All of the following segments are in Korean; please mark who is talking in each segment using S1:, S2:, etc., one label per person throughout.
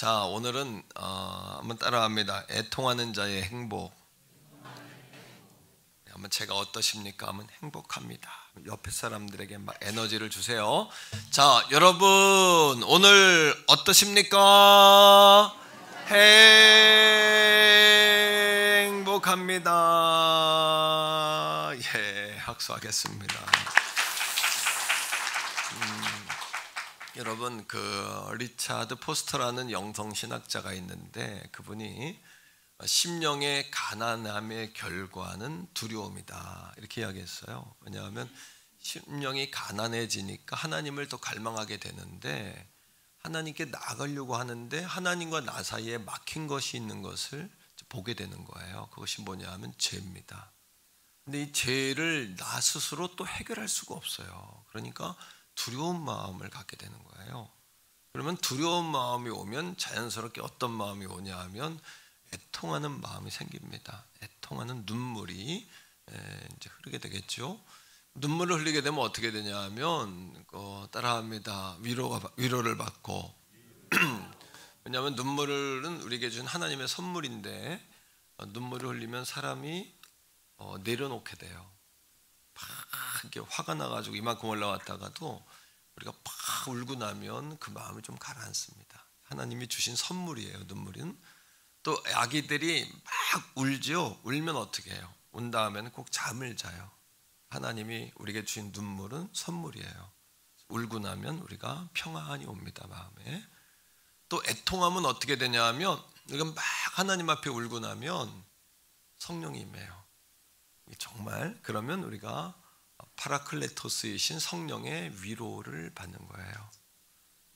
S1: 자, 오늘은 한번 따라합니다. 애통하는 자의 행복. 한번 제가 어떠십니까? 하면 행복합니다. 옆에 사람들에게 막 에너지를 주세요. 자, 여러분 오늘 어떠십니까? 행복합니다. 예, 학수하겠습니다. 여러분 리차드 포스터라는 영성 신학자가 있는데 그분이 심령의 가난함의 결과는 두려움이다 이렇게 이야기했어요. 왜냐하면 심령이 가난해지니까 하나님을 더 갈망하게 되는데 하나님께 나아가려고 하는데 하나님과 나 사이에 막힌 것이 있는 것을 보게 되는 거예요. 그것이 뭐냐 하면 죄입니다. 근데 이 죄를 나 스스로 또 해결할 수가 없어요. 그러니까 두려운 마음을 갖게 되는 거예요. 그러면 두려운 마음이 오면 자연스럽게 어떤 마음이 오냐 하면 애통하는 마음이 생깁니다. 애통하는 눈물이 이제 흐르게 되겠죠. 눈물을 흘리게 되면 어떻게 되냐 하면 따라합니다. 위로를 받고 왜냐하면 눈물은 우리에게 준 하나님의 선물인데 눈물을 흘리면 사람이 내려놓게 돼요. 막 이렇게 화가 나가지고 이만큼 올라왔다가도 우리가 팍 울고 나면 그 마음이 좀 가라앉습니다. 하나님이 주신 선물이에요. 눈물은. 또 아기들이 막 울죠. 울면 어떻게 해요? 운 다음에는 꼭 잠을 자요. 하나님이 우리에게 주신 눈물은 선물이에요. 울고 나면 우리가 평안이 옵니다. 마음에. 또 애통하면 어떻게 되냐 하면 우리가 막 하나님 앞에 울고 나면 성령이 임해요. 정말 그러면 우리가 파라클레토스이신 성령의 위로를 받는 거예요.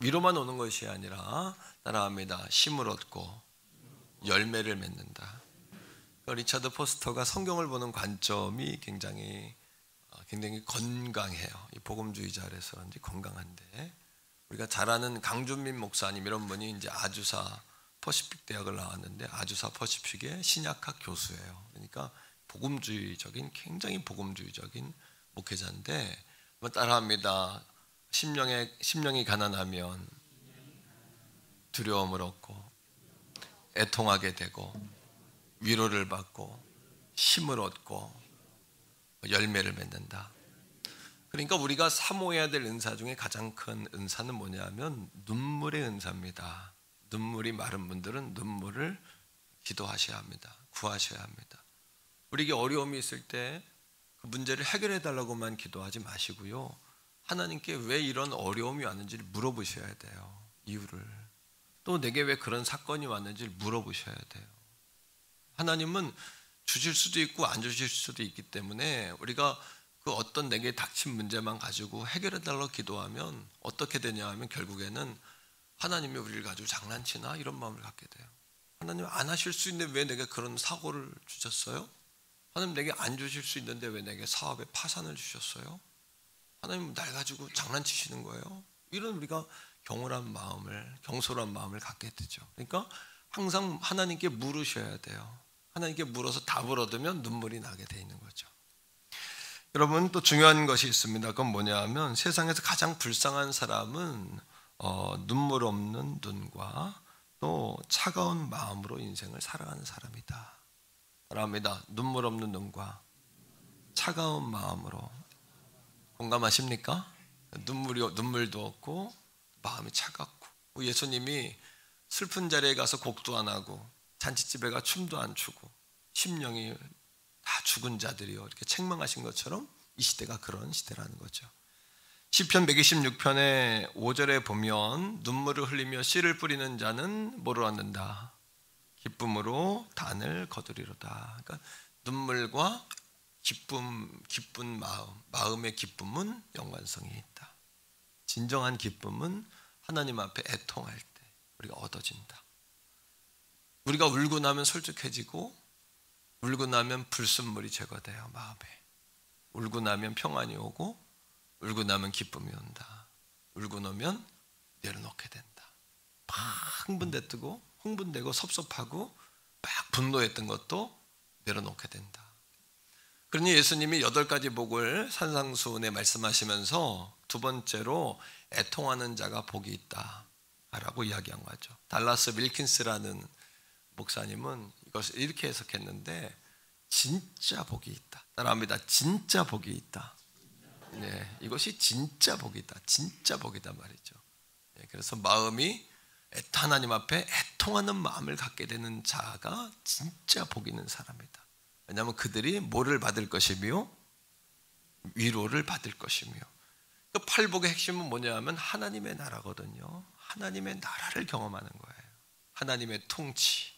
S1: 위로만 오는 것이 아니라 따라합니다. 쉼을 얻고 열매를 맺는다. 리차드 포스터가 성경을 보는 관점이 굉장히 건강해요. 이 복음주의자라서 그런지 건강한데 우리가 잘 아는 강준민 목사님 이런 분이 이제 아주사 퍼시픽 대학을 나왔는데 아주사 퍼시픽의 신약학 교수예요. 그러니까 굉장히 복음주의적인 목회자인데 따라합니다. 심령이 가난하면 두려움을 얻고 애통하게 되고 위로를 받고 힘을 얻고 열매를 맺는다. 그러니까 우리가 사모해야 될 은사 중에 가장 큰 은사는 뭐냐면 눈물의 은사입니다. 눈물이 마른 분들은 눈물을 기도하셔야 합니다. 구하셔야 합니다. 우리에게 어려움이 있을 때 그 문제를 해결해 달라고만 기도하지 마시고요. 하나님께 왜 이런 어려움이 왔는지를 물어보셔야 돼요. 이유를. 또 내게 왜 그런 사건이 왔는지를 물어보셔야 돼요. 하나님은 주실 수도 있고 안 주실 수도 있기 때문에 우리가 그 어떤 내게 닥친 문제만 가지고 해결해 달라고 기도하면 어떻게 되냐 하면 결국에는 하나님이 우리를 가지고 장난치나 이런 마음을 갖게 돼요. 하나님 안 하실 수 있는데 왜 내게 그런 사고를 주셨어요? 하나님 내게 안 주실 수 있는데 왜 내게 사업에 파산을 주셨어요? 하나님 날 가지고 장난치시는 거예요? 이런 우리가 경솔한 마음을 갖게 되죠. 그러니까 항상 하나님께 물으셔야 돼요. 하나님께 물어서 답을 얻으면 눈물이 나게 돼 있는 거죠. 여러분 또 중요한 것이 있습니다. 그건 뭐냐 하면 세상에서 가장 불쌍한 사람은 눈물 없는 눈과 또 차가운 마음으로 인생을 살아가는 사람이다. 사람이다. 눈물 없는 눈과 차가운 마음으로 공감하십니까? 눈물도 없고 마음이 차갑고 예수님이 슬픈 자리에 가서 곡도 안 하고 잔치집에 가 춤도 안 추고 심령이 다 죽은 자들이요 이렇게 책망하신 것처럼 이 시대가 그런 시대라는 거죠. 시편 126편의 5절에 보면 눈물을 흘리며 씨를 뿌리는 자는 뭐를 얻는다? 기쁨으로 단을 거두리로다. 그러니까 눈물과 기쁜 마음의 기쁨은 연관성이 있다. 진정한 기쁨은 하나님 앞에 애통할 때 우리가 얻어진다. 우리가 울고 나면 솔직해지고 울고 나면 불순물이 제거돼요. 마음에. 울고 나면 평안이 오고 울고 나면 기쁨이 온다. 울고 나면 내려놓게 된다. 막 흥분되고 섭섭하고 막 분노했던 것도 내려놓게 된다. 그러니 예수님이 8가지 복을 산상수훈에 말씀하시면서 두 번째로 애통하는 자가 복이 있다. 라고 이야기한 거죠. 달라스 윌킨스라는 목사님은 이것을 이렇게 해석했는데, 진짜 복이 있다. 따라합니다. 진짜 복이 있다. 네, 이것이 진짜 복이다. 진짜 복이다 말이죠. 네, 그래서 마음이 하나님 앞에 애통하는 마음을 갖게 되는 자가 진짜 복 있는 사람이다. 왜냐하면 그들이 뭐를 받을 것이며 위로를 받을 것이며. 그 팔복의 핵심은 뭐냐면 하나님의 나라거든요. 하나님의 나라를 경험하는 거예요. 하나님의 통치,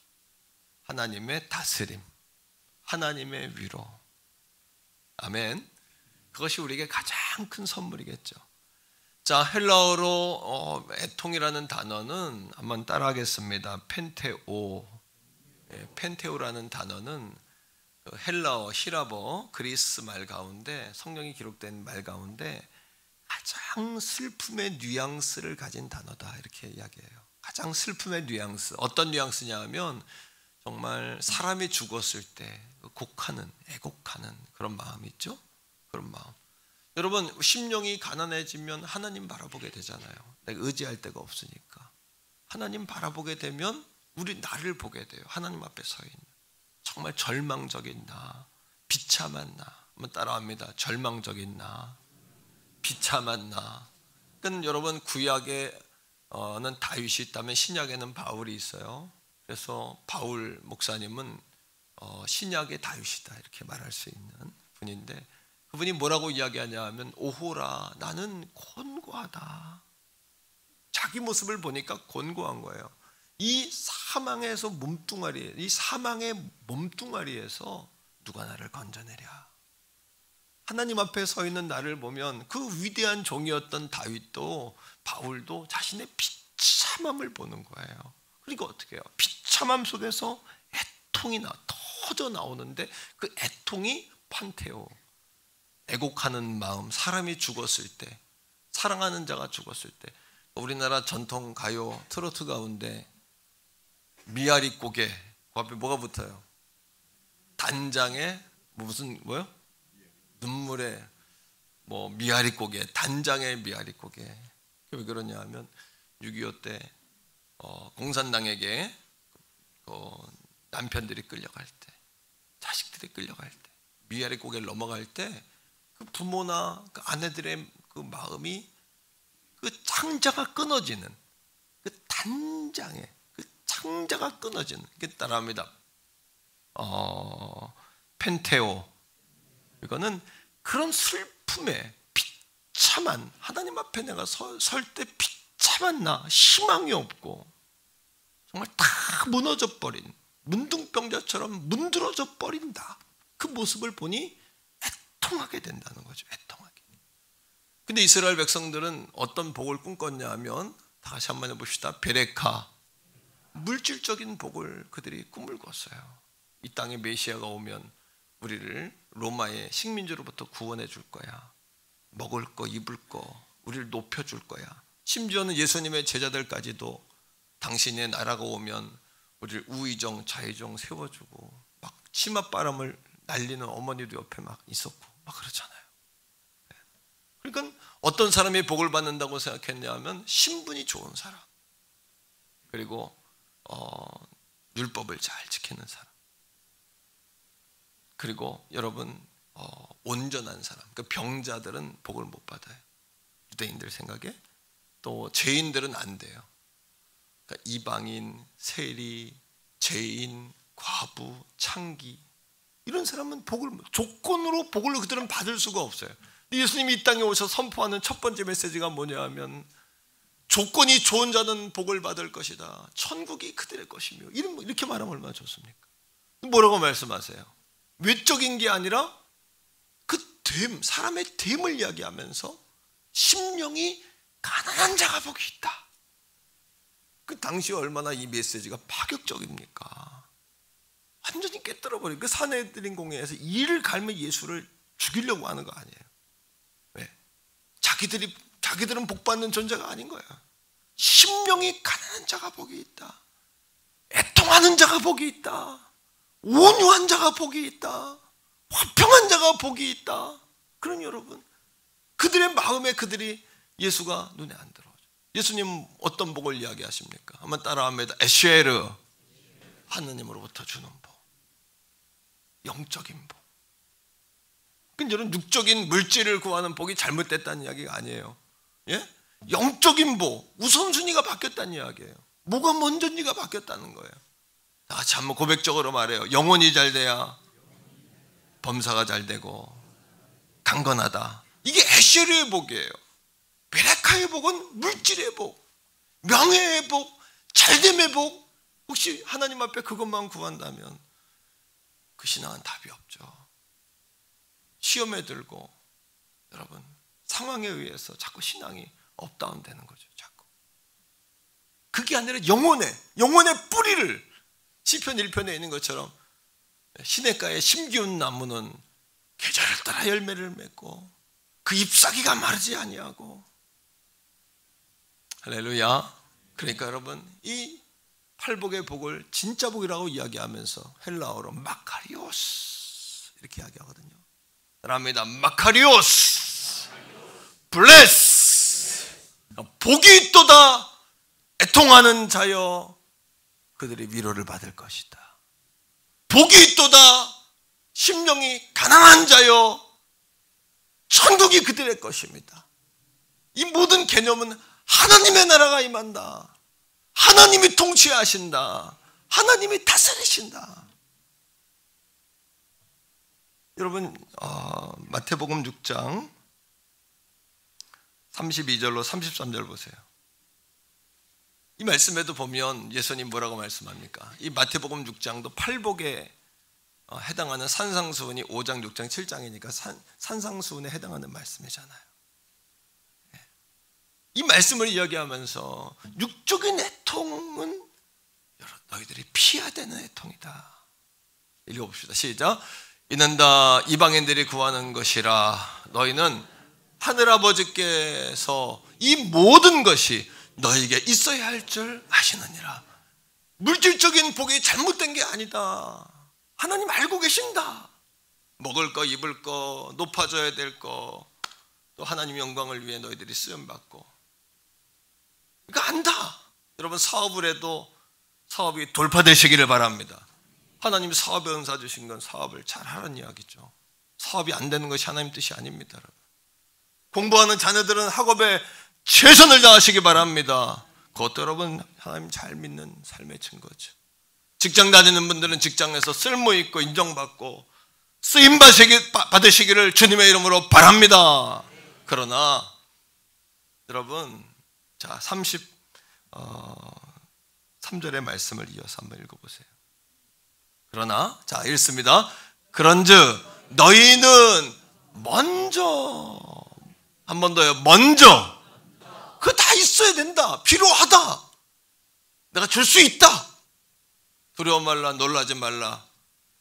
S1: 하나님의 다스림, 하나님의 위로. 아멘. 그것이 우리에게 가장 큰 선물이겠죠. 자, 헬라어로 애통이라는 단어는 한번 따라하겠습니다. 펜테오. 펜테오라는 단어는 헬라어, 히라버, 그리스 말 가운데, 성경이 기록된 말 가운데 가장 슬픔의 뉘앙스를 가진 단어다, 이렇게 이야기해요. 가장 슬픔의 뉘앙스. 어떤 뉘앙스냐 하면 정말 사람이 죽었을 때 곡하는, 애곡하는 그런 마음이 있죠. 그런 마음. 여러분, 심령이 가난해지면 하나님 바라보게 되잖아요. 내가 의지할 데가 없으니까. 하나님 바라보게 되면 우리 나를 보게 돼요. 하나님 앞에 서 있는 정말 절망적인 나, 비참한 나. 한번 따라합니다. 절망적인 나, 비참한 나. 그러니까 여러분, 구약에는 다윗이 있다면 신약에는 바울이 있어요. 그래서 바울 목사님은 신약의 다윗이다, 이렇게 말할 수 있는 분인데, 그분이 뭐라고 이야기하냐 하면, 오호라, 나는 곤고하다. 자기 모습을 보니까 곤고한 거예요. 이 사망에서 이 사망의 몸뚱아리에서 누가 나를 건져내랴. 하나님 앞에 서 있는 나를 보면 그 위대한 종이었던 다윗도, 바울도 자신의 비참함을 보는 거예요. 그러니까 어떻게 해요? 비참함 속에서 애통이 터져 나오는데, 그 애통이 판테오, 애곡하는 마음. 사람이 죽었을 때, 사랑하는 자가 죽었을 때. 우리나라 전통 가요 트로트 가운데 미아리 고개, 그 앞에 뭐가 붙어요? 단장에 뭐요? 눈물에 미아리 고개, 단장의 미아리 고개. 왜 그러냐 하면 6.25 때 공산당에게 남편들이 끌려갈 때, 자식들이 끌려갈 때, 미아리 고개를 넘어갈 때, 그 부모나 그 아내들의 그 마음이, 그 창자가 끊어지는, 그 단장의 그 창자가 끊어지는, 그게 따라합니다. 펜테오. 이거는 그런 슬픔에 비참한, 하나님 앞에 내가 설 때 비참한 나, 희망이 없고 정말 다 무너져 버린, 문둥병자처럼 문드러져 버린다. 그 모습을 보니 애통하게 된다는 거죠. 애통하게. 근데 이스라엘 백성들은 어떤 복을 꿈꿨냐 하면, 다 같이 한번 해봅시다. 베레카, 물질적인 복을 그들이 꿈을 꿨어요. 이 땅에 메시아가 오면 우리를 로마의 식민지로부터 구원해 줄 거야. 먹을 거, 입을 거, 우리를 높여줄 거야. 심지어는 예수님의 제자들까지도 당신의 나라가 오면 우리를 우의정, 좌의정 세워주고, 막 치맛바람을 날리는 어머니도 옆에 막 있었고 막 그렇잖아요. 그러니까 어떤 사람이 복을 받는다고 생각했냐 하면, 신분이 좋은 사람, 그리고 율법을 잘 지키는 사람, 그리고 여러분 온전한 사람. 그 병자들은 복을 못 받아요. 유대인들 생각에. 또 죄인들은 안 돼요. 그러니까 이방인, 세리, 죄인, 과부, 창기, 이런 사람은 조건으로 복을 그들은 받을 수가 없어요. 예수님이 이 땅에 오셔서 선포하는 첫 번째 메시지가 뭐냐 하면, 조건이 좋은 자는 복을 받을 것이다. 천국이 그들의 것이며. 이렇게 말하면 얼마나 좋습니까? 뭐라고 말씀하세요? 외적인 게 아니라 그 사람의 됨을 이야기하면서, 심령이 가난한 자가 복이 있다. 그 당시에 얼마나 이 메시지가 파격적입니까? 완전히 깨뜨려버린, 그 사내들인 공회에서 이를 갈며 예수를 죽이려고 하는 거 아니에요. 왜? 자기들은 복받는 존재가 아닌 거야. 심령이 가난한 자가 복이 있다. 애통하는 자가 복이 있다. 온유한 자가 복이 있다. 화평한 자가 복이 있다. 그런 여러분, 그들의 마음에 그들이 예수가 눈에 안 들어오죠. 예수님 어떤 복을 이야기하십니까? 한번 따라합니다. 에쉐르, 하느님으로부터 주는 복, 영적인 복. 근데 여러분, 육적인 물질을 구하는 복이 잘못됐다는 이야기가 아니에요. 예? 영적인 복, 우선순위가 바뀌었다는 이야기예요. 뭐가 먼저인지가 바뀌었다는 거예요. 다 같이 한번 고백적으로 말해요. 영혼이 잘 돼야 범사가 잘 되고 강건하다. 이게 에쉐르의 복이에요. 베레카의 복은 물질의 복, 명예의 복, 잘됨의 복. 혹시 하나님 앞에 그것만 구한다면 그 신앙은 답이 없죠. 시험에 들고 여러분 상황에 의해서 자꾸 신앙이 업다운 되는 거죠. 자꾸 그게 아니라 영혼의 뿌리를, 시편 1편에 있는 것처럼 시냇가의 심기운 나무는 계절을 따라 열매를 맺고 그 잎사귀가 마르지 아니하고. 할렐루야. 그러니까 여러분, 이 팔복의 복을 진짜 복이라고 이야기하면서 헬라어로 마카리오스 이렇게 이야기하거든요. 따라합니다. 마카리오스, 블레스. 복이 있도다 애통하는 자여 그들이 위로를 받을 것이다. 복이 있도다 심령이 가난한 자여 천국이 그들의 것입니다. 이 모든 개념은 하나님의 나라가 임한다. 하나님이 통치하신다. 하나님이 다스리신다. 여러분, 마태복음 6장 32절로 33절 보세요. 이 말씀에도 보면 예수님 뭐라고 말씀합니까? 이 마태복음 6장도 팔복에 해당하는 산상수훈이 5장, 6장, 7장이니까 산상수훈에 해당하는 말씀이잖아요. 이 말씀을 이야기하면서 육적인 애통은 너희들이 피해야 되는 애통이다. 읽어봅시다. 시작. 이는 다 이방인들이 구하는 것이라. 너희는 하늘아버지께서 이 모든 것이 너희에게 있어야 할 줄 아시느니라. 물질적인 복이 잘못된 게 아니다. 하나님 알고 계신다. 먹을 거, 입을 거, 높아져야 될 거, 또 하나님 영광을 위해 너희들이 쓰임받고. 그러니까 안다. 여러분, 사업을 해도 사업이 돌파되시기를 바랍니다. 하나님 사업에 은사 주신 건 사업을 잘 하라는 이야기죠. 사업이 안 되는 것이 하나님 뜻이 아닙니다. 여러분. 공부하는 자녀들은 학업에 최선을 다하시기 바랍니다. 그것도 여러분 하나님 잘 믿는 삶의 증거죠. 직장 다니는 분들은 직장에서 쓸모있고 인정받고 쓰임 받으시기를 주님의 이름으로 바랍니다. 그러나 여러분, 자 33절의 말씀을 이어서 한번 읽어보세요. 그러나 자 읽습니다. 그런즉 너희는 먼저, 한 번 더요. 먼저. 그거 다 있어야 된다. 필요하다. 내가 줄 수 있다. 두려워 말라, 놀라지 말라.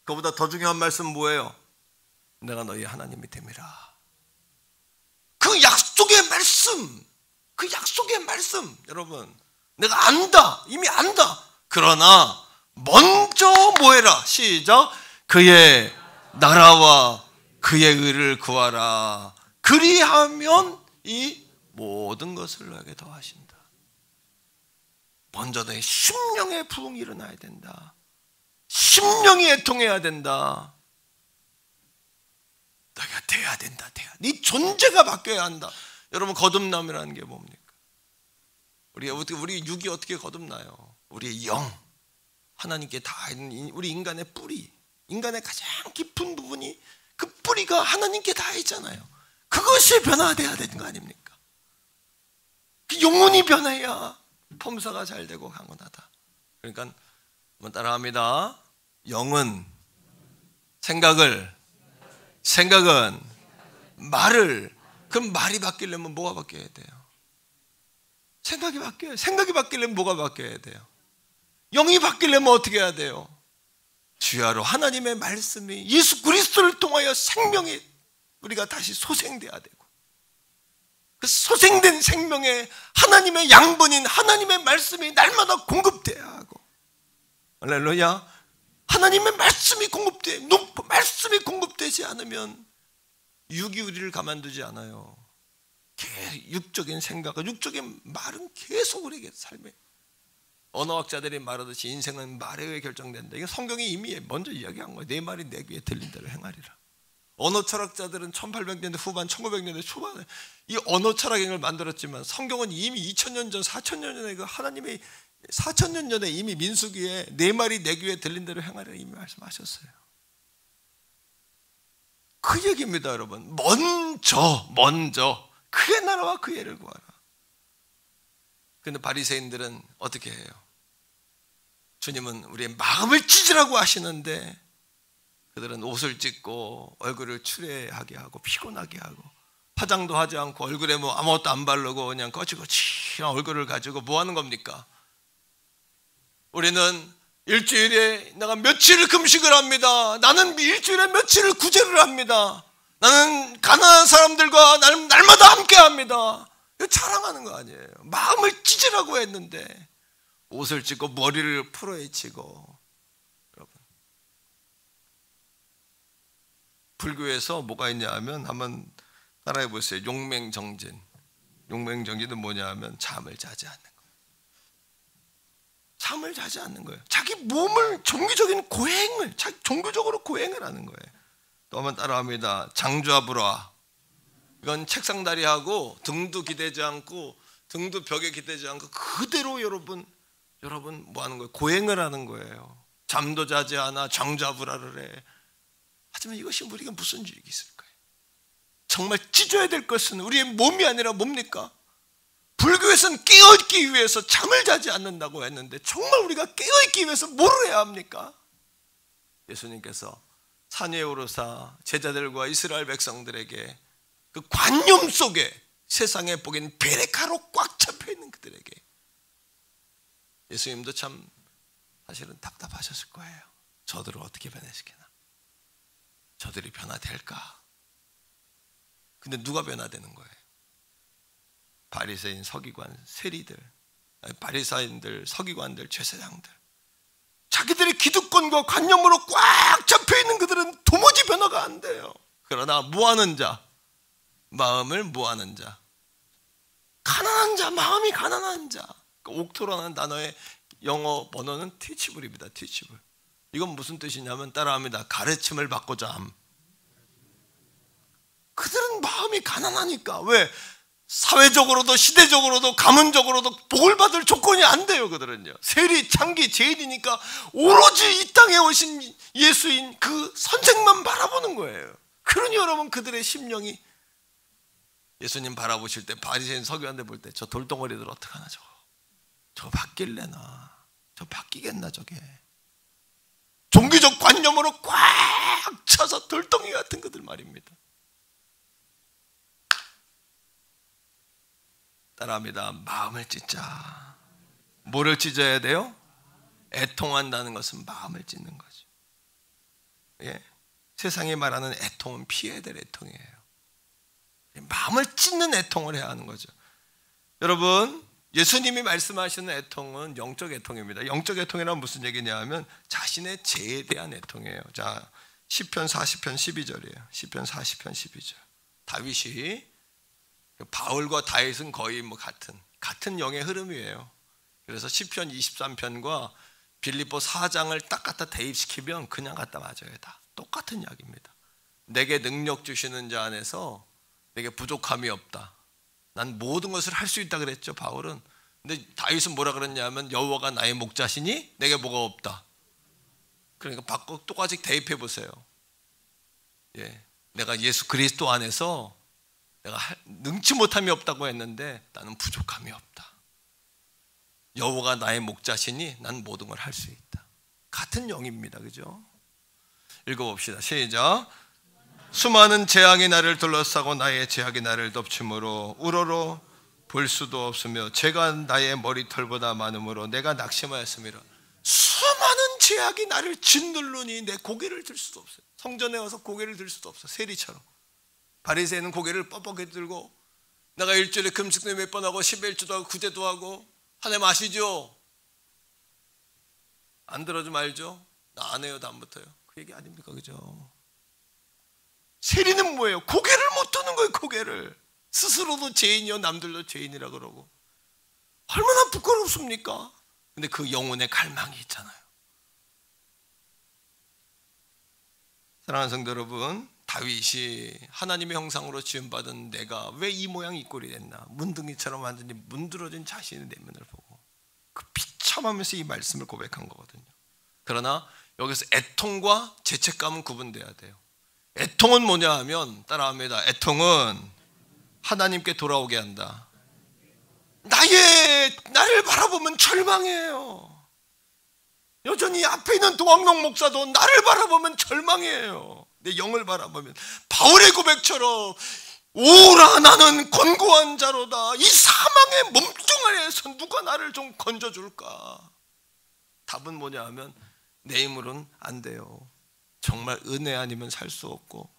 S1: 그보다 더 중요한 말씀 뭐예요? 내가 너희 하나님이 됨이라. 그 약속의 말씀, 그 약속의 말씀, 여러분, 내가 안다, 이미 안다. 그러나 먼저 뭐해라? 시작. 그의 나라와 그의 의를 구하라. 그리하면 이 모든 것을 너에게 더하신다. 먼저 너의 심령의 부흥이 일어나야 된다. 심령이 애통해야 된다. 너희가 돼야 된다. 네 존재가 바뀌어야 한다. 여러분, 거듭남이라는 게 뭡니까? 우리 육이 어떻게 거듭나요? 우리의 영, 하나님께 다 있는 우리 인간의 뿌리, 인간의 가장 깊은 부분이, 그 뿌리가 하나님께 다 있잖아요. 그것이 변화돼야 되는 거 아닙니까? 그 영혼이 변해야 범사가 잘 되고 강건하다. 그러니까 한번 따라합니다. 영은 생각은 말을. 그럼 말이 바뀌려면 뭐가 바뀌어야 돼요? 생각이 바뀌어요. 생각이 바뀌려면 뭐가 바뀌어야 돼요? 영이 바뀌려면 어떻게 해야 돼요? 주야로 하나님의 말씀이 예수 그리스도를 통하여 생명이 우리가 다시 소생돼야 되고, 그 소생된 생명에 하나님의 양분인 하나님의 말씀이 날마다 공급돼야 하고. 할렐루야. 하나님의 말씀이 말씀이 공급되지 않으면 육이 우리를 가만두지 않아요. 육적인 생각과 육적인 말은 계속 우리에게 삶에, 언어학자들이 말하듯이 인생은 말에 의해 결정된다. 이게 성경이 이미 먼저 이야기한 거예요. 내 말이 내 귀에 들린 대로 행하리라. 언어 철학자들은 1800년대 후반 1900년대 초반에 이 언어 철학을 만들었지만 성경은 이미 2000년 전 4000년 전에 그 하나님의 4000년 전에 이미 민수기에 내 말이 내 귀에 들린 대로 행하리라 이미 말씀하셨어요. 그 얘기입니다. 여러분, 먼저 그의 나라와 그의 의를 구하라. 그런데 바리새인들은 어떻게 해요? 주님은 우리의 마음을 찢으라고 하시는데 그들은 옷을 찢고 얼굴을 추레하게 하고 피곤하게 하고 화장도 하지 않고 얼굴에 뭐 아무것도 안 바르고 그냥 거칠거칠한 얼굴을 가지고 뭐 하는 겁니까? 우리는 일주일에 내가 며칠을 금식을 합니다. 나는 일주일에 며칠을 구제를 합니다. 나는 가난한 사람들과 날마다 함께 합니다. 이거 자랑하는 거 아니에요. 마음을 찢으라고 했는데 옷을 찢고 머리를 풀어헤치고. 여러분, 불교에서 뭐가 있냐 하면 한번 따라해 보세요. 용맹정진. 용맹정진은 뭐냐 하면 잠을 자지 않는 거예요. 잠을 자지 않는 거예요. 자기 몸을 종교적인 고행을, 종교적으로 고행을 하는 거예요. 또 한번 따라합니다. 장좌불화. 이건 책상다리하고 등도 기대지 않고 등도 벽에 기대지 않고 그대로 여러분 뭐 하는 거예요? 고행을 하는 거예요. 잠도 자지 않아 장좌불화를 해. 하지만 이것이 우리가 무슨 일이 있을까요? 정말 찢어야 될 것은 우리의 몸이 아니라 뭡니까? 불교에서는 깨어있기 위해서 잠을 자지 않는다고 했는데 정말 우리가 깨어있기 위해서 뭐를 해야 합니까? 예수님께서 산 위에 오르사 제자들과 이스라엘 백성들에게 그 관념 속에 세상에 보기엔 베레카로 꽉 잡혀있는 그들에게 예수님도 참 사실은 답답하셨을 거예요. 저들을 어떻게 변화시키나? 저들이 변화될까? 근데 누가 변화되는 거예요? 바리새인, 서기관, 세리들, 바리사인들, 서기관들, 제사장들, 자기들의 기득권과 관념으로 꽉 잡혀있는 그들은 도무지 변화가 안 돼요. 그러나 무하는 자, 마음을 무하는 자, 가난한 자, 마음이 가난한 자. 옥토라는 단어의 영어 번호는 teachable입니다. teachable. 이건 무슨 뜻이냐면 따라합니다. 가르침을 받고자 함. 그들은 마음이 가난하니까. 왜? 사회적으로도 시대적으로도 가문적으로도 복을 받을 조건이 안 돼요. 그들은요. 세리, 창기, 제일이니까 오로지 이 땅에 오신 예수인 그 선생만 바라보는 거예요. 그러니 여러분 그들의 심령이 예수님 바라보실 때 바리새인 서기관들 볼 때 저 돌덩어리들 어떡하나 저거 바뀔래나 저 바뀌겠나 저게 종교적 관념으로 꽉 차서 돌덩이 같은 그들 말입니다. 따라합니다. 마음을 찢자. 뭐를 찢어야 돼요? 애통한다는 것은 마음을 찢는 거죠. 예? 세상이 말하는 애통은 피해야 될 애통이에요. 마음을 찢는 애통을 해야 하는 거죠. 여러분, 예수님이 말씀하시는 애통은 영적 애통입니다. 영적 애통이란 무슨 얘기냐 하면 자신의 죄에 대한 애통이에요. 자, 시편 40편 12절이에요. 시편 40편 12절. 다윗이 바울과 다윗은 거의 뭐 같은 영의 흐름이에요. 그래서 시편 23편과 빌립보 4장을 딱 갖다 대입시키면 그냥 갖다 맞아요. 다 똑같은 이야기입니다. 내게 능력 주시는 자 안에서 내게 부족함이 없다. 난 모든 것을 할 수 있다 그랬죠, 바울은. 근데 다윗은 뭐라 그랬냐면 여호와가 나의 목자시니 내게 뭐가 없다. 그러니까 바꿔 똑같이 대입해 보세요. 예, 내가 예수 그리스도 안에서 내가 능치 못함이 없다고 했는데 나는 부족함이 없다. 여호와가 나의 목자시니 난 모든 걸 할 수 있다. 같은 영입니다. 그죠? 읽어봅시다. 시작. 수많은 재앙이 나를 둘러싸고 나의 죄악이 나를 덮치므로 우러러 볼 수도 없으며 죄가 나의 머리털보다 많으므로 내가 낙심하였음이라. 수많은 죄악이 나를 짓누르니 내 고개를 들 수도 없어요. 성전에 와서 고개를 들 수도 없어. 세리처럼. 바리새인은 고개를 뻣뻣하게 들고 내가 일주일에 금식도 몇 번 하고 11주도 하고 구제도 하고 하나님 아시죠? 안 들어주면 알죠? 나 안 해요 다음부터요. 그 얘기 아닙니까? 그죠? 세리는 뭐예요? 고개를 못 드는 거예요. 고개를. 스스로도 죄인이요 남들도 죄인이라 그러고 얼마나 부끄럽습니까? 근데 그 영혼의 갈망이 있잖아요. 사랑하는 성도 여러분, 다윗이 하나님의 형상으로 지음받은 내가 왜 이 모양 이 꼴이 됐나, 문둥이처럼 완전히 문드러진 자신의 내면을 보고 그 비참하면서 이 말씀을 고백한 거거든요. 그러나 여기서 애통과 죄책감은 구분돼야 돼요. 애통은 뭐냐 하면 따라합니다. 애통은 하나님께 돌아오게 한다. 나를 바라보면 절망해요. 여전히 앞에 있는 동학농 목사도 나를 바라보면 절망해요. 내 영을 바라보면 바울의 고백처럼 오라 나는 곤고한 자로다. 이 사망의 몸뚱아리에서 누가 나를 좀 건져줄까? 답은 뭐냐 하면 내 힘으로는 안 돼요. 정말 은혜 아니면 살 수 없고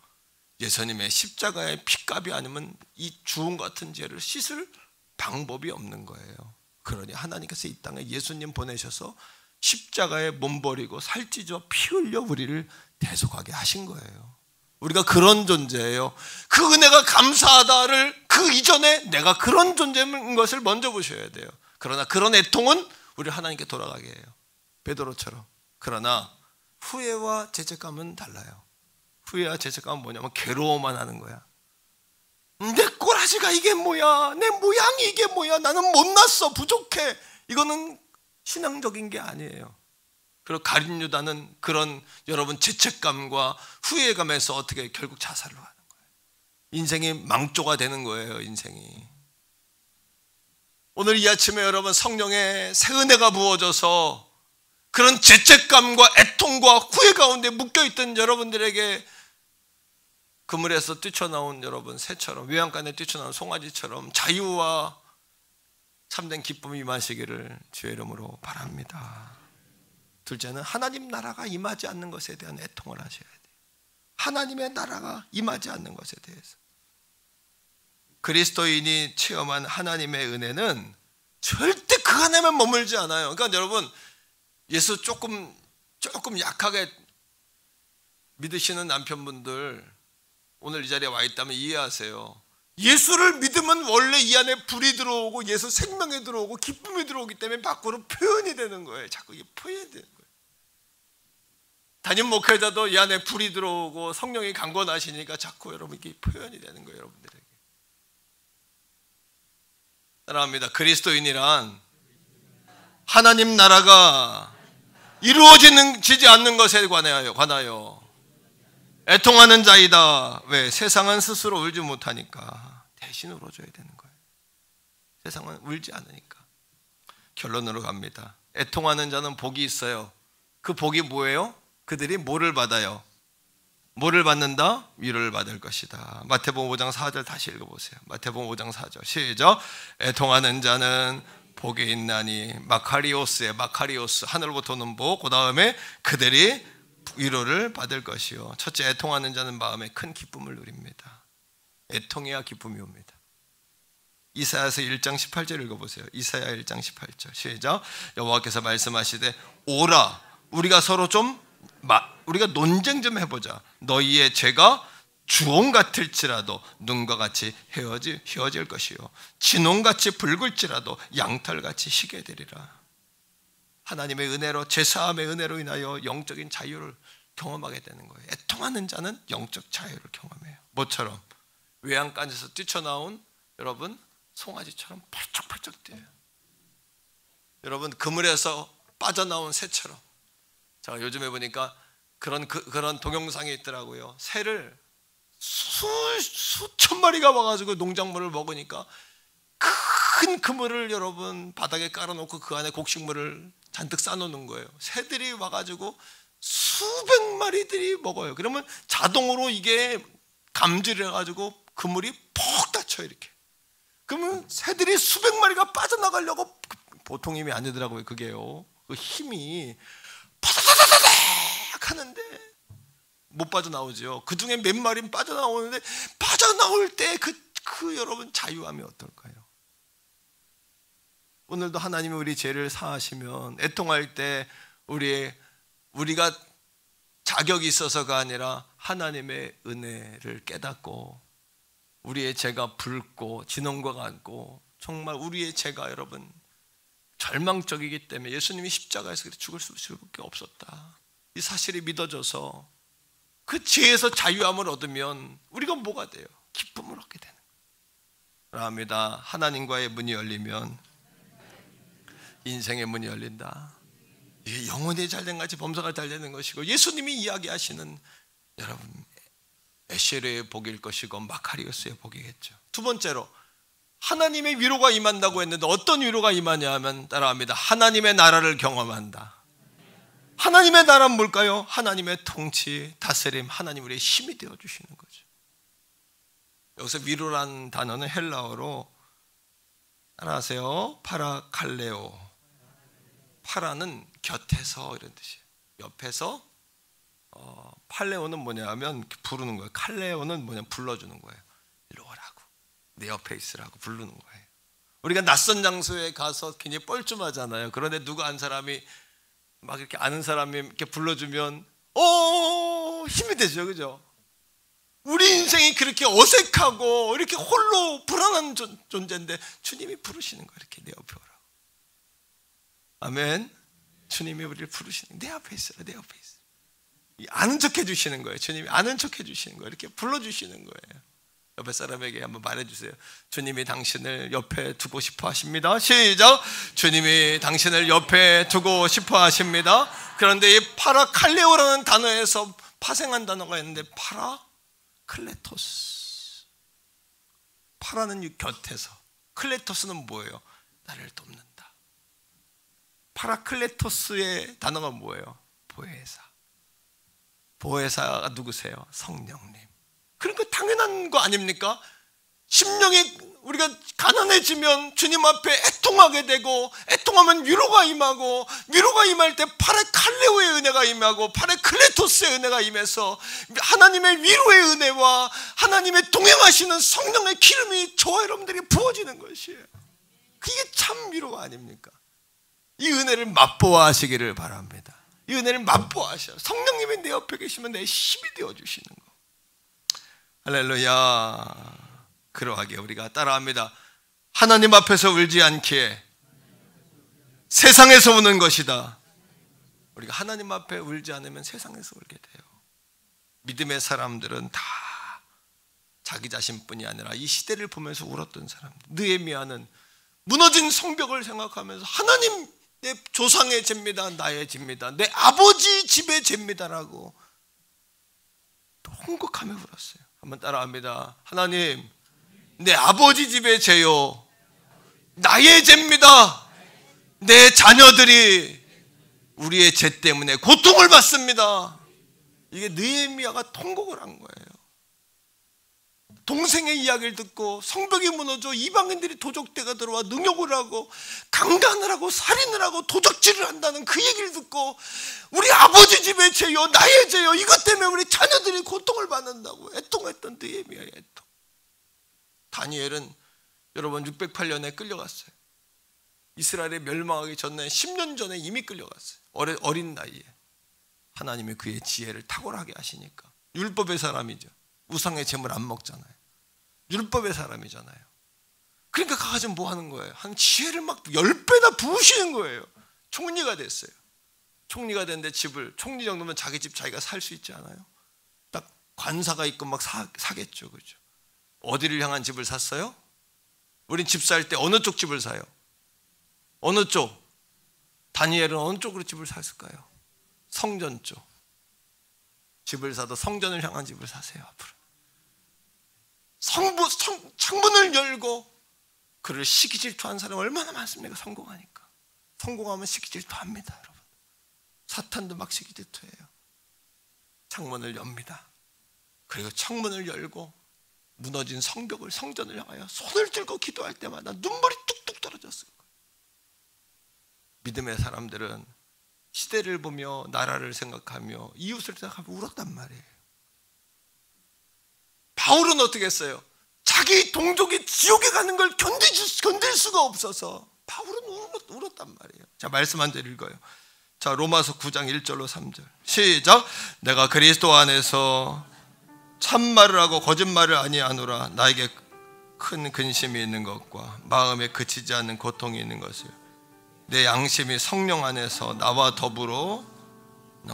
S1: 예수님의 십자가의 피값이 아니면 이 주홍 같은 죄를 씻을 방법이 없는 거예요. 그러니 하나님께서 이 땅에 예수님 보내셔서 십자가에 몸 버리고 살찌져 피 흘려 우리를 대속하게 하신 거예요. 우리가 그런 존재예요. 그 은혜가 감사하다를 그 이전에 내가 그런 존재인 것을 먼저 보셔야 돼요. 그러나 그런 애통은 우리 하나님께 돌아가게 해요. 베드로처럼. 그러나 후회와 죄책감은 달라요. 후회와 죄책감은 뭐냐면 괴로워만 하는 거야. 내 꼬라지가 이게 뭐야, 내 모양이 이게 뭐야, 나는 못났어, 부족해. 이거는 신앙적인 게 아니에요. 그리고 가룟 유다는 그런 여러분 죄책감과 후회감에서 어떻게 결국 자살로 하는 거예요. 인생이 망조가 되는 거예요. 인생이. 오늘 이 아침에 여러분 성령의 새 은혜가 부어져서 그런 죄책감과 애통과 후회 가운데 묶여있던 여러분들에게 그물에서 뛰쳐나온 여러분 새처럼, 외양간에 뛰쳐나온 송아지처럼 자유와 참된 기쁨이 임하시기를 주의 이름으로 바랍니다. 둘째는 하나님 나라가 임하지 않는 것에 대한 애통을 하셔야 돼요. 하나님의 나라가 임하지 않는 것에 대해서. 그리스도인이 체험한 하나님의 은혜는 절대 그 안에만 머물지 않아요. 그러니까 여러분, 예수 조금 약하게 믿으시는 남편분들 오늘 이 자리에 와 있다면 이해하세요. 예수를 믿으면 원래 이 안에 불이 들어오고 예수 생명이 들어오고 기쁨이 들어오기 때문에 밖으로 표현이 되는 거예요. 자꾸 이게 표현이 되는 거예요. 담임 목회자도 이 안에 불이 들어오고 성령이 강권하시니까 자꾸 여러분 이게 표현이 되는 거예요. 여러분들에게. 따라합니다. 그리스도인이란 하나님 나라가 이루어지지 않는 것에 관하여 애통하는 자이다. 왜? 세상은 스스로 울지 못하니까 대신 울어줘야 되는 거예요. 세상은 울지 않으니까. 결론으로 갑니다. 애통하는 자는 복이 있어요. 그 복이 뭐예요? 그들이 뭐를 받아요? 뭐를 받는다? 위로를 받을 것이다. 마태복음 5장 4절 다시 읽어보세요. 마태복음 5장 4절 시작. 애통하는 자는 복이 있나니 마카리오스 하늘로부터 오는 복. 그 다음에 그들이 위로를 받을 것이요. 첫째, 애통하는 자는 마음에 큰 기쁨을 누립니다. 애통해야 기쁨이 옵니다. 이사야서 1장 18절 읽어보세요. 이사야 1장 18절 시작. 여호와께서 말씀하시되 오라 우리가 서로 우리가 논쟁 좀 해보자. 너희의 죄가 주홍 같을지라도 눈과 같이 휘어질 것이요 진홍같이 붉을지라도 양털같이 희게 되리라. 하나님의 은혜로, 제사함의 은혜로 인하여 영적인 자유를 경험하게 되는 거예요. 애통하는 자는 영적 자유를 경험해요. 뭐처럼? 외양간에서 뛰쳐나온 여러분 송아지처럼 펄쩍펄쩍 뛰어요. 여러분 그물에서 빠져나온 새처럼. 제가 요즘에 보니까 그런 동영상이 있더라고요. 새를 수천 마리가 와가지고 농작물을 먹으니까 큰 그물을 여러분 바닥에 깔아놓고 그 안에 곡식물을 잔뜩 싸놓는 거예요. 새들이 와가지고 수백 마리들이 먹어요. 그러면 자동으로 이게 감지를 해가지고 그물이 퍽 닫혀요. 이렇게. 그러면 새들이 수백 마리가 빠져나가려고 보통 힘이 아니더라고요. 그게요. 그 힘이 파다다다닥 하는데 못 빠져나오죠. 그 중에 몇 마리는 빠져나오는데 빠져나올 때 그 여러분 자유함이 어떨까요? 오늘도 하나님이 우리 죄를 사하시면 애통할 때 우리가 자격이 있어서가 아니라 하나님의 은혜를 깨닫고 우리의 죄가 붉고 진홍과 같고 정말 우리의 죄가 여러분 절망적이기 때문에 예수님이 십자가에서 죽을 수밖에 없었다. 이 사실이 믿어져서 그 죄에서 자유함을 얻으면 우리가 뭐가 돼요? 기쁨을 얻게 되는 거예요. 합니다. 하나님과의 문이 열리면 인생의 문이 열린다. 이게 영혼이 잘된 같이 범사가 잘되는 것이고 예수님이 이야기하시는 여러분 에쉐르의 복일 것이고 마카리오스의 복이겠죠. 두 번째로 하나님의 위로가 임한다고 했는데 어떤 위로가 임하냐 하면 따라합니다. 하나님의 나라를 경험한다. 하나님의 나라는 뭘까요? 하나님의 통치, 다스림, 하나님 우리의 힘이 되어주시는 거죠. 여기서 위로라는 단어는 헬라어로 따라하세요. 파라칼레오. 파라는 곁에서 이런 뜻이에요. 옆에서. 팔레오는 뭐냐 하면 부르는 거예요. 칼레오는 뭐냐 불러주는 거예요. 일로 오라고, 내 옆에 있으라고 부르는 거예요. 우리가 낯선 장소에 가서 굉장히 뻘쭘하잖아요. 그런데 누구 한 사람이 막 이렇게 아는 사람이 이렇게 불러주면 힘이 되죠, 그죠? 우리 인생이 그렇게 어색하고 이렇게 홀로 불안한 존재인데 주님이 부르시는 거예요. 이렇게 내 옆에 오라고. 아멘. 주님이 우리를 부르시는, 내 앞에 있어요, 내 옆에 있어요. 아는 척 해주시는 거예요. 주님이 아는 척 해주시는 거예요. 이렇게 불러주시는 거예요. 옆에 사람에게 한번 말해주세요. 주님이 당신을 옆에 두고 싶어 하십니다. 시작. 주님이 당신을 옆에 두고 싶어 하십니다. 그런데 이 파라칼레오라는 단어에서 파생한 단어가 있는데 파라클레토스. 파라는 이 곁에서, 클레토스는 뭐예요? 나를 돕는다. 파라클레토스의 단어가 뭐예요? 보혜사. 보혜사가 누구세요? 성령님. 그러니까 당연한 거 아닙니까? 심령이 우리가 가난해지면 주님 앞에 애통하게 되고, 애통하면 위로가 임하고, 위로가 임할 때 파라칼레오의 은혜가 임하고 파라클레토스의 은혜가 임해서 하나님의 위로의 은혜와 하나님의 동행하시는 성령의 기름이 저와 여러분들이 부어지는 것이에요. 그게 참 위로가 아닙니까? 이 은혜를 맛보아하시기를 바랍니다. 이 은혜를 맛보아하셔. 성령님이 내 옆에 계시면 내 힘이 되어주시는 거. 할렐루야. 그러하게 우리가 따라합니다. 하나님 앞에서 울지 않기에 세상에서 우는 것이다. 우리가 하나님 앞에 울지 않으면 세상에서 울게 돼요. 믿음의 사람들은 다 자기 자신뿐이 아니라 이 시대를 보면서 울었던 사람들. 느헤미야는 무너진 성벽을 생각하면서 하나님, 내 조상의 죄입니다. 나의 죄입니다. 내 아버지 집의 죄입니다라고 통곡하며 울었어요. 한번 따라합니다. 하나님, 내 아버지 집의 죄요, 나의 죄입니다. 내 자녀들이 우리의 죄 때문에 고통을 받습니다. 이게 느헤미야가 통곡을 한 거예요. 동생의 이야기를 듣고 성벽이 무너져 이방인들이 도적대가 들어와 능욕을 하고 강간을 하고 살인을 하고 도적질을 한다는 그 얘기를 듣고 우리 아버지 집의 죄요, 나의 죄요, 이것 때문에 우리 자녀들이 고통을 받는다고 애통했던 느헤미야의 애통. 다니엘은 여러분 608년에 끌려갔어요. 이스라엘에 멸망하기 전에 10년 전에 이미 끌려갔어요. 어린 나이에. 하나님이 그의 지혜를 탁월하게 하시니까. 율법의 사람이죠. 우상의 재물 안 먹잖아요. 율법의 사람이잖아요. 그러니까 가가지고 뭐 하는 거예요? 한 지혜를 막 10배나 부으시는 거예요. 총리가 됐어요. 총리가 됐는데 집을, 총리 정도면 자기 집 자기가 살 수 있지 않아요? 딱 관사가 있고 막 사겠죠. 그죠? 어디를 향한 집을 샀어요? 우린 집 살 때 어느 쪽 집을 사요? 어느 쪽? 다니엘은 어느 쪽으로 집을 샀을까요? 성전 쪽. 집을 사도 성전을 향한 집을 사세요. 앞으로 창문을 열고 그를 시기 질투한 사람이 얼마나 많습니까? 성공하니까. 성공하면 시기 질투합니다. 여러분, 사탄도 막 시기 질투해요. 창문을 엽니다. 그리고 창문을 열고 무너진 성벽을, 성전을 향하여 손을 들고 기도할 때마다 눈물이 뚝뚝 떨어졌을 거예요. 믿음의 사람들은 시대를 보며 나라를 생각하며 이웃을 생각하며 울었단 말이에요. 바울은 어떻게 했어요? 자기 동족이 지옥에 가는 걸 견딜 수가 없어서 바울은 울었단 말이에요. 자, 말씀 한 절 읽어요. 자, 로마서 9장 1절로 3절 시작. 내가 그리스도 안에서 참말을 하고 거짓말을 아니하노라. 나에게 큰 근심이 있는 것과 마음에 그치지 않는 고통이 있는 것을 내 양심이 성령 안에서 나와 더불어,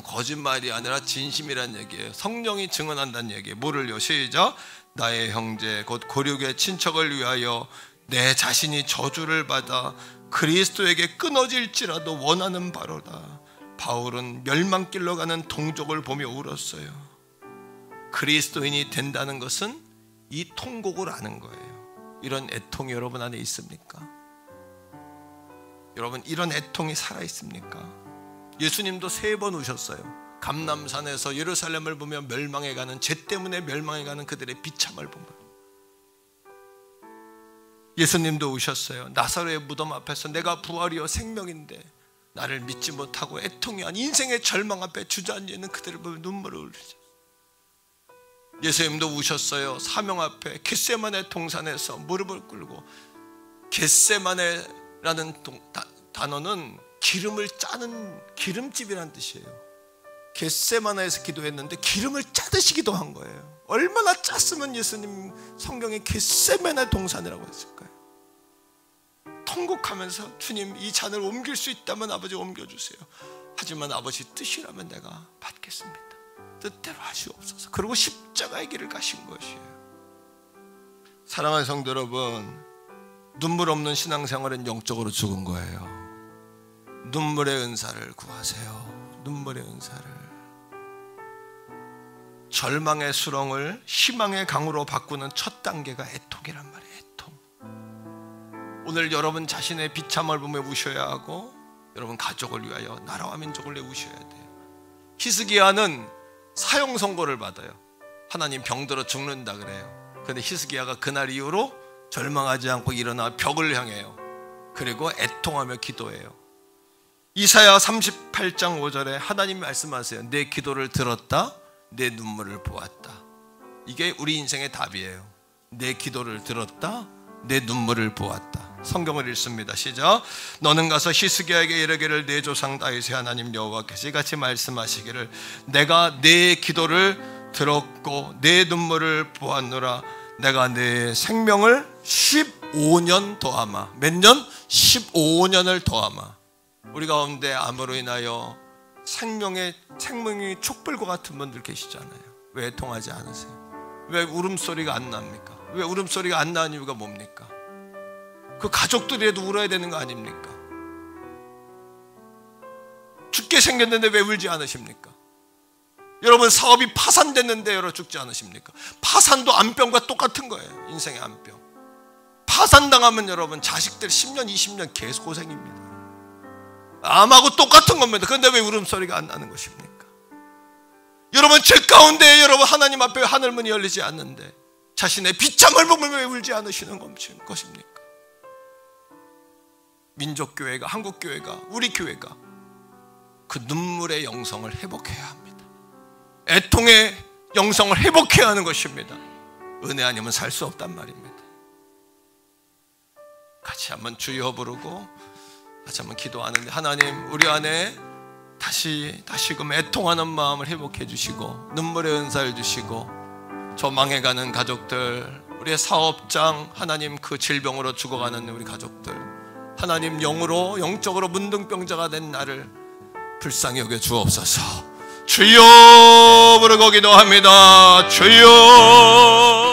S1: 거짓말이 아니라 진심이란 얘기예요. 성령이 증언한다는 얘기예요. 뭐를요? 시작. 나의 형제 곧 고륙의 친척을 위하여 내 자신이 저주를 받아 그리스도에게 끊어질지라도 원하는 바로다. 바울은 멸망길로 가는 동족을 보며 울었어요. 그리스도인이 된다는 것은 이 통곡을 아는 거예요. 이런 애통이 여러분 안에 있습니까? 여러분, 이런 애통이 살아있습니까? 예수님도 3번 우셨어요. 감람산에서 예루살렘을 보며 멸망해가는, 죄 때문에 멸망해가는 그들의 비참을 보며. 예수님도 우셨어요. 나사로의 무덤 앞에서 내가 부활이요 생명인데 나를 믿지 못하고 애통해한 인생의 절망 앞에 주저앉아있는 그들을 보며 눈물을 흘리죠. 예수님도 우셨어요. 사명 앞에 겟세마네 동산에서 무릎을 꿇고, 겟세마네라는 단어는 기름을 짜는 기름집이라는 뜻이에요. 겟세마네에서 기도했는데 기름을 짜듯이 기도한 거예요. 얼마나 짰으면 예수님 성경에 겟세마네 동산이라고 했을까요? 통곡하면서 주님, 이 잔을 옮길 수 있다면 아버지 옮겨주세요. 하지만 아버지 뜻이라면 내가 받겠습니다. 뜻대로 하시옵소서. 그리고 십자가의 길을 가신 것이에요. 사랑하는 성도 여러분, 눈물 없는 신앙생활은 영적으로 죽은 거예요. 눈물의 은사를 구하세요. 눈물의 은사를. 절망의 수렁을 희망의 강으로 바꾸는 첫 단계가 애통이란 말이에요. 애통. 오늘 여러분 자신의 비참을 보며 우셔야 하고, 여러분 가족을 위하여, 나라와 민족을 위해 우셔야 돼요. 히스기야는 사형 선고를 받아요. 하나님 병들어 죽는다 그래요. 그런데 히스기야가 그날 이후로 절망하지 않고 일어나 벽을 향해요. 그리고 애통하며 기도해요. 이사야 38장 5절에 하나님 말씀하세요. 내 기도를 들었다, 내 눈물을 보았다. 이게 우리 인생의 답이에요. 내 기도를 들었다, 내 눈물을 보았다. 성경을 읽습니다. 시작. 너는 가서 히스기야에게 이르기를 내 조상 다윗의 하나님 여호와께서 이같이 말씀하시기를 내가 내 기도를 들었고 내 눈물을 보았노라. 내가 내 생명을 15년 더하마. 몇 년? 15년을 더하마. 우리 가운데 암으로 인하여 생명이 촛불과 같은 분들 계시잖아요. 왜 애통하지 않으세요? 왜 울음소리가 안 납니까? 왜 울음소리가 안 나는 이유가 뭡니까? 그 가족들이라도 울어야 되는 거 아닙니까? 죽게 생겼는데 왜 울지 않으십니까? 여러분 사업이 파산됐는데 여러분 죽지 않으십니까? 파산도 암병과 똑같은 거예요. 인생의 암병. 파산당하면 여러분 자식들 10년 20년 계속 고생입니다. 암하고 똑같은 겁니다. 그런데 왜 울음소리가 안 나는 것입니까? 여러분 죄 가운데 여러분 하나님 앞에 하늘문이 열리지 않는데 자신의 비참을 보면 왜 울지 않으시는 것입니까? 민족교회가, 한국교회가, 우리 교회가 그 눈물의 영성을 회복해야 합니다. 애통의 영성을 회복해야 하는 것입니다. 은혜 아니면 살 수 없단 말입니다. 같이 한번 주여 부르고 같이 한번 기도하는데, 하나님 우리 안에 다시금 애통하는 마음을 회복해 주시고 눈물의 은사를 주시고, 저 망해가는 가족들, 우리의 사업장, 하나님 그 질병으로 죽어가는 우리 가족들, 하나님 영적으로 문둥병자가 된 나를 불쌍히 여겨 주옵소서. 주여 부르고 기도합니다. 주여.